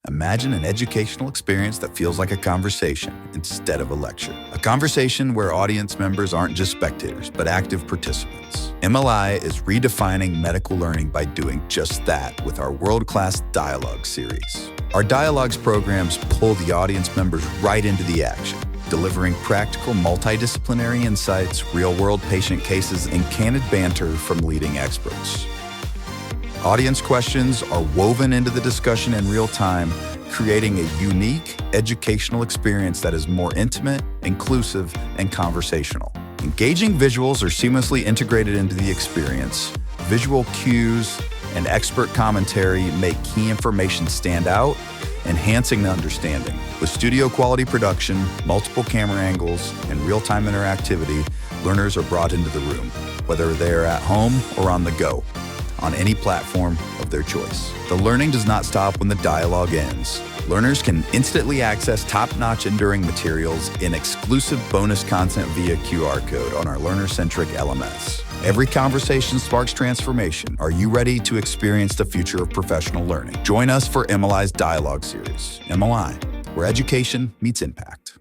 Imagine an educational experience that feels like a conversation instead of a lecture. A conversation where audience members aren't just spectators, but active participants. MLI is redefining medical learning by doing just that with our world-class dialogue series. Our dialogues programs pull the audience members right into the action, delivering practical multidisciplinary insights, real-world patient cases, and candid banter from leading experts. Audience questions are woven into the discussion in real time, creating a unique educational experience that is more intimate, inclusive, and conversational. Engaging visuals are seamlessly integrated into the experience. Visual cues and expert commentary make key information stand out, enhancing the understanding. With studio-quality production, multiple camera angles, and real-time interactivity, learners are brought into the room, whether they're at home or on the go, on any platform of their choice. The learning does not stop when the dialogue ends. Learners can instantly access top-notch enduring materials in exclusive bonus content via QR code on our learner-centric LMS. Every conversation sparks transformation. Are you ready to experience the future of professional learning? Join us for MLI's Dialogue Series. MLI, where education meets impact.